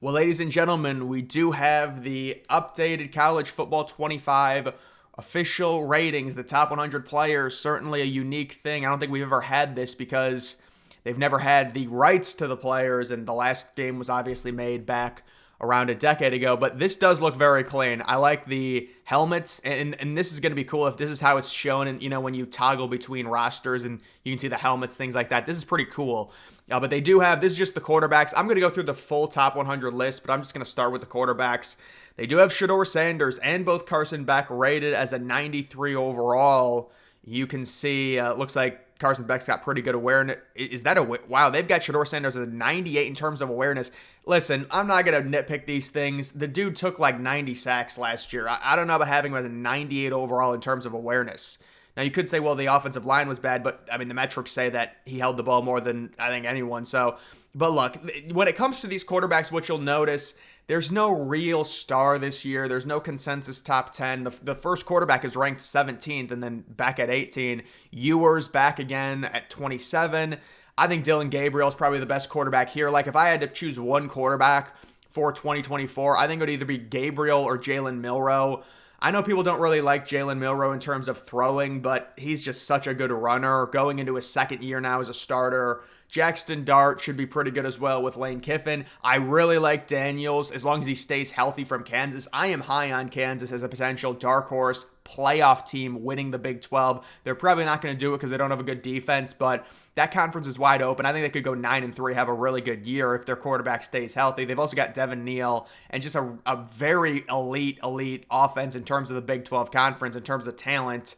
Well, ladies and gentlemen, we do have the updated College Football 25 official ratings, the top 100 players. Certainly a unique thing. I don't think we've ever had this because they've never had the rights to the players, and the last game was obviously made back around a decade ago. But this does look very clean. I like the helmets, and this is going to be cool if this is how it's shown, and when you toggle between rosters and you can see the helmets, things like that. This is pretty cool. But they do have, this is just the quarterbacks. I'm going to go through the full top 100 list, but I'm just going to start with the quarterbacks. They do have Shedeur Sanders and both Carson Beck rated as a 93 overall. You can see, looks like Carson Beck's got pretty good awareness. Is that wow? They've got Shedeur Sanders as a 98 in terms of awareness. Listen, I'm not going to nitpick these things. The dude took like 90 sacks last year. I don't know about having him as a 98 overall in terms of awareness. Now, you could say, well, the offensive line was bad, but, I mean, the metrics say that he held the ball more than, I think, anyone. So, but look, when it comes to these quarterbacks, what you'll notice, there's no real star this year. There's no consensus top 10. The first quarterback is ranked 17th and then back at 18. Ewers back again at 27. I think Dylan Gabriel is probably the best quarterback here. Like, if I had to choose one quarterback for 2024, I think it would either be Gabriel or Jalen Milroe. I know people don't really like Jalen Milroe in terms of throwing, but he's just such a good runner. Going into his second year now as a starter. Jackson Dart should be pretty good as well with Lane Kiffin. I really like Daniels as long as he stays healthy from Kansas. I am high on Kansas as a potential dark horse playoff team winning the Big 12. They're probably not going to do it because they don't have a good defense, but that conference is wide open. I think they could go 9-3, have a really good year if their quarterback stays healthy. They've also got Devin Neal and just a very elite offense in terms of the Big 12 conference, in terms of talent.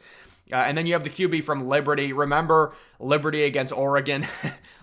And then you have the QB from Liberty. Remember Liberty against Oregon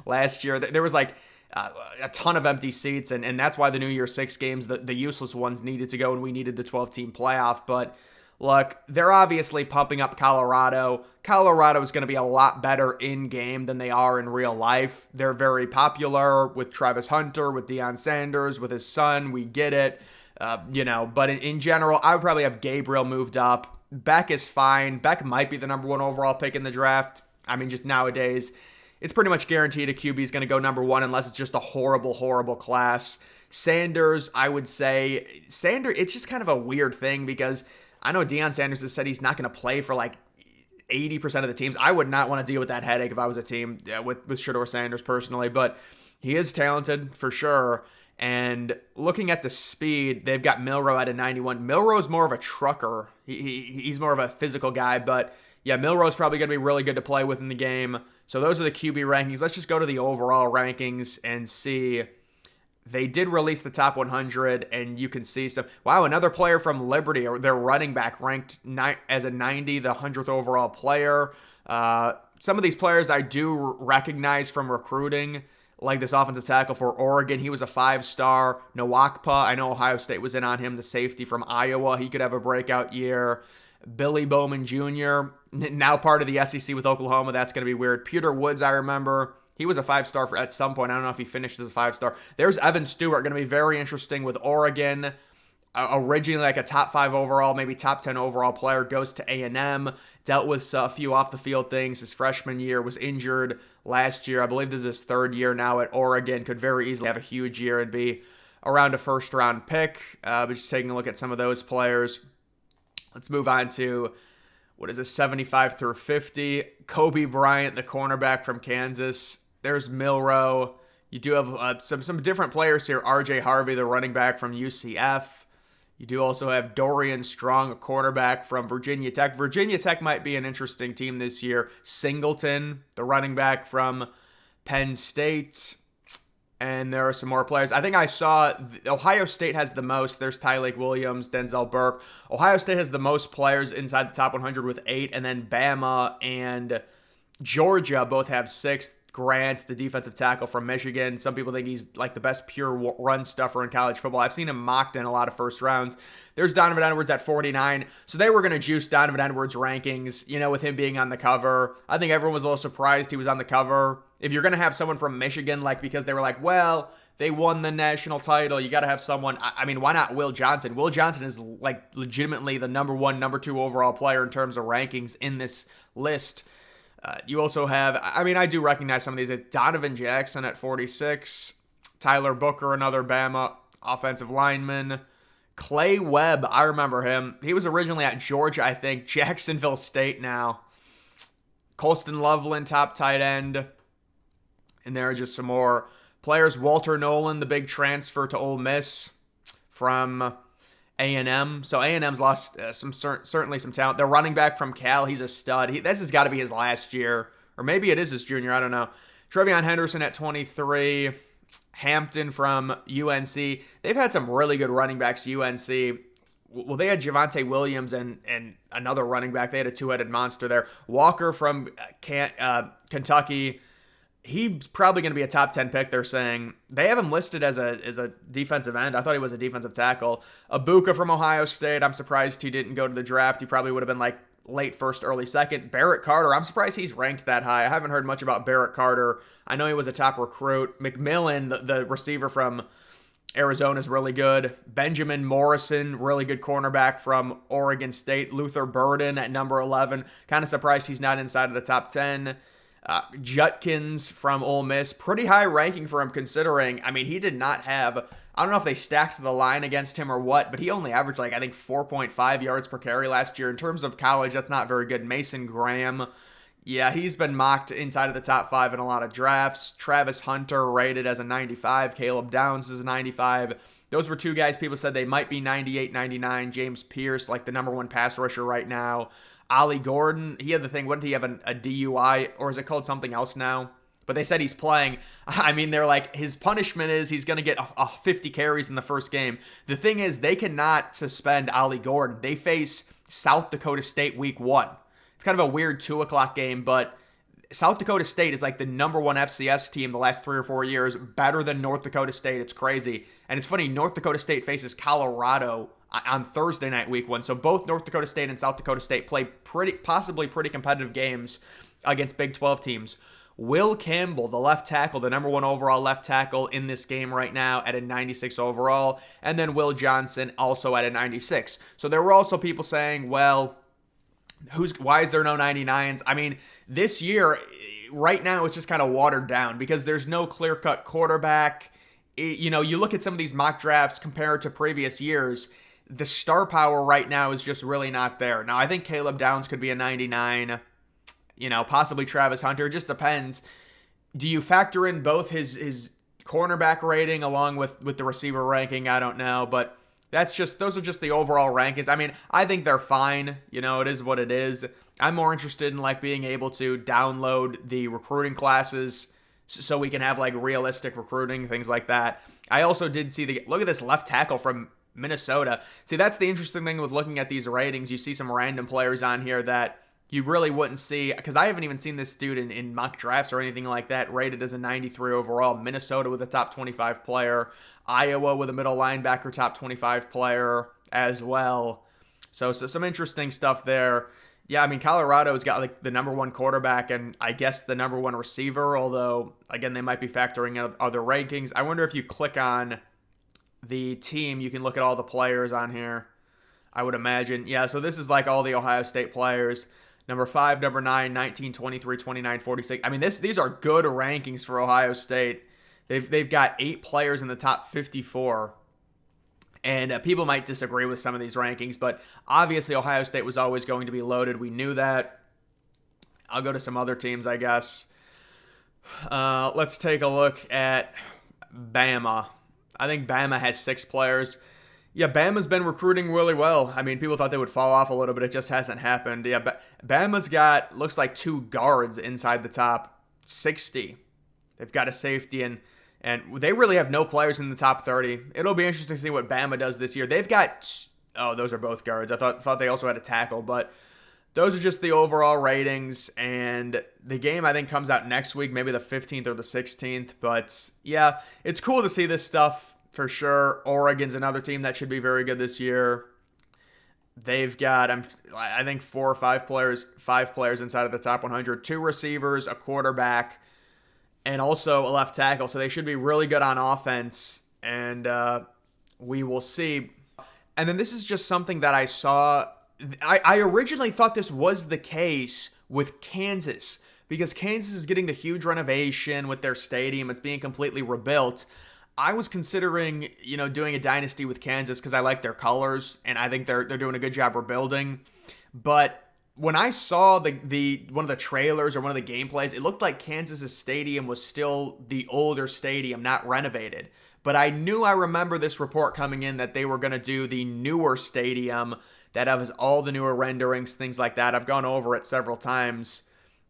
last year? There was like a ton of empty seats, and that's why the New Year's Six games, the useless ones, needed to go, and we needed the 12-team playoff. But look, they're obviously pumping up Colorado. Colorado is going to be a lot better in-game than they are in real life. They're very popular with Travis Hunter, with Deion Sanders, with his son. We get it. But in general, I would probably have Gabriel moved up. Beck is fine. Beck might be the number one overall pick in the draft. I mean, just nowadays, it's pretty much guaranteed a QB is going to go number one unless it's just a horrible class. Sanders, I would say, it's just kind of a weird thing because I know Deion Sanders has said he's not going to play for like 80% of the teams. I would not want to deal with that headache if I was a team with Shedeur Sanders personally, but he is talented for sure. And looking at the speed, they've got Milroe at a 91. Milroe's more of a trucker. He's more of a physical guy, but yeah, Milroe's probably going to be really good to play with in the game. So those are the QB rankings. Let's just go to the overall rankings and see. They did release the top 100, and you can see some. Wow, another player from Liberty, their running back, ranked as a 90, the 100th overall player. Some of these players I do recognize from recruiting, like this offensive tackle for Oregon. He was a 5-star. Nwakpa, I know Ohio State was in on him, the safety from Iowa. He could have a breakout year. Billy Bowman Jr., now part of the SEC with Oklahoma. That's going to be weird. Peter Woods, I remember. He was a 5-star at some point. I don't know if he finished as a 5-star. There's Evan Stewart, going to be very interesting with Oregon. Originally like a top 5 overall, maybe top 10 overall player, goes to A&M, dealt with a few off the field things. His freshman year, was injured last year. I believe this is his third year now at Oregon. Could very easily have a huge year and be around a first round pick. But just taking a look at some of those players. Let's move on to, 75 through 50. Kobe Bryant, the cornerback from Kansas. There's Milroe. You do have some different players here. RJ Harvey, the running back from UCF. You do also have Dorian Strong, a cornerback from Virginia Tech. Virginia Tech might be an interesting team this year. Singleton, the running back from Penn State. And there are some more players. I think I saw Ohio State has the most. There's Tyleik Williams, Denzel Burke. Ohio State has the most players inside the top 100 with 8. And then Bama and Georgia both have 6. Grant, the defensive tackle from Michigan. Some people think he's like the best pure run stuffer in college football. I've seen him mocked in a lot of first rounds. There's Donovan Edwards at 49. So they were going to juice Donovan Edwards' rankings, with him being on the cover. I think everyone was a little surprised he was on the cover. If you're going to have someone from Michigan, because they were like, well, they won the national title, you got to have someone. I mean, why not Will Johnson? Will Johnson is legitimately the number 1, number 2 overall player in terms of rankings in this list. You also have, I do recognize some of these. It's Donovan Jackson at 46, Tyler Booker, another Bama, Offensive lineman. Clay Webb, I remember him. He was originally at Georgia, I think. Jacksonville State now. Colston Loveland, top tight end. And there are just some more players. Walter Nolan, the big transfer to Ole Miss from A&M. So A&M's lost certainly some talent. Their running back from Cal, he's a stud. This has got to be his last year. Or maybe it is his junior, I don't know. Trevion Henderson at 23. Hampton from UNC. They've had some really good running backs, UNC. Well, they had Javonte Williams and another running back. They had a two-headed monster there. Walker from Kentucky. He's probably going to be a top 10 pick, they're saying. They have him listed as a defensive end. I thought he was a defensive tackle. Abuka from Ohio State. I'm surprised he didn't go to the draft. He probably would have been like late first, early second. Barrett Carter. I'm surprised he's ranked that high. I haven't heard much about Barrett Carter. I know he was a top recruit. McMillan, the receiver from Arizona, is really good. Benjamin Morrison, really good cornerback from Oregon State. Luther Burden at number 11. Kind of surprised he's not inside of the top 10. Judkins from Ole Miss. Pretty high ranking for him considering, I mean, he did not have, I don't know if they stacked the line against him or what, but he only averaged like, I think 4.5 yards per carry last year. In terms of college, that's not very good. Mason Graham. Yeah, he's been mocked inside of the top 5 in a lot of drafts. Travis Hunter rated as a 95. Caleb Downs is a 95. Those were two guys people said they might be 98, 99. James Pierce, like the number 1 pass rusher right now. Ollie Gordon, he had the thing, what did he have, a DUI, or is it called something else now? But they said he's playing. I mean, they're like, his punishment is he's going to get 50 carries in the first game. The thing is, they cannot suspend Ollie Gordon. They face South Dakota State week 1. It's kind of a weird 2 o'clock game, but South Dakota State is like the number 1 FCS team the last 3 or 4 years, better than North Dakota State. It's crazy. And it's funny, North Dakota State faces Colorado on Thursday night week 1. So both North Dakota State and South Dakota State play possibly pretty competitive games against Big 12 teams. Will Campbell, the left tackle, the number 1 overall left tackle in this game right now at a 96 overall. And then Will Johnson also at a 96. So there were also people saying, well, why is there no 99s? I mean, this year, right now, it's just kind of watered down because there's no clear-cut quarterback. You look at some of these mock drafts compared to previous years, the star power right now is just really not there. Now, I think Caleb Downs could be a 99, possibly Travis Hunter. It just depends. Do you factor in both his cornerback rating along with the receiver ranking? I don't know, but those are just the overall rankings. I mean, I think they're fine. It is what it is. I'm more interested in like being able to download the recruiting classes so we can have like realistic recruiting, things like that. I also did see look at this left tackle from Minnesota. See, that's the interesting thing with looking at these ratings. You see some random players on here that you really wouldn't see, because I haven't even seen this dude in mock drafts or anything like that, rated as a 93 overall. Minnesota with a top 25 player. Iowa with a middle linebacker top 25 player as well. So some interesting stuff there. Yeah, I mean, Colorado's got like the number 1 quarterback and I guess the number 1 receiver, although, again, they might be factoring in other rankings. I wonder if you click on the team, you can look at all the players on here, I would imagine. Yeah, so this is like all the Ohio State players. Number 5, number 9, 19, 23, 29, 46. I mean, these are good rankings for Ohio State. They've got 8 players in the top 54. And people might disagree with some of these rankings, but obviously Ohio State was always going to be loaded. We knew that. I'll go to some other teams, I guess. Let's take a look at Bama. I think Bama has 6 players. Yeah, Bama's been recruiting really well. I mean, people thought they would fall off a little bit. It just hasn't happened. Yeah, Bama's got, looks like 2 guards inside the top 60. They've got a safety, and they really have no players in the top 30. It'll be interesting to see what Bama does this year. They've got, those are both guards. I thought they also had a tackle, but those are just the overall ratings, and the game, I think, comes out next week, maybe the 15th or the 16th. But, yeah, it's cool to see this stuff for sure. Oregon's another team that should be very good this year. They've got, I think, 4 or 5 players inside of the top 100, 2 receivers, a quarterback, and also a left tackle. So they should be really good on offense, and we will see. And then this is just something that I saw. I originally thought this was the case with Kansas, because Kansas is getting the huge renovation with their stadium. It's being completely rebuilt. I was considering, doing a dynasty with Kansas because I like their colors and I think they're doing a good job rebuilding. But when I saw the one of the trailers or one of the gameplays, it looked like Kansas's stadium was still the older stadium, not renovated. But I remember this report coming in that they were going to do the newer stadium that has all the newer renderings, things like that. I've gone over it several times.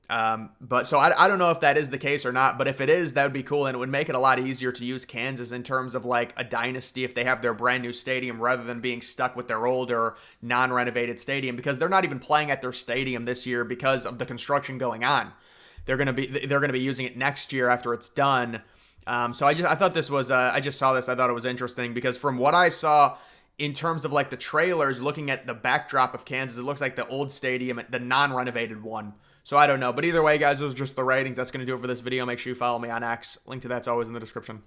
But so I don't know if that is the case or not, but if it is, that would be cool. And it would make it a lot easier to use Kansas in terms of like a dynasty if they have their brand new stadium rather than being stuck with their older non-renovated stadium, because they're not even playing at their stadium this year because of the construction going on. They're going to be using it next year after it's done. So I thought this was, I just saw this. I thought it was interesting because from what I saw in terms of like the trailers, looking at the backdrop of Kansas, it looks like the old stadium, the non-renovated one. So I don't know. But either way, guys, those are just the ratings. That's going to do it for this video. Make sure you follow me on X. Link to that's always in the description.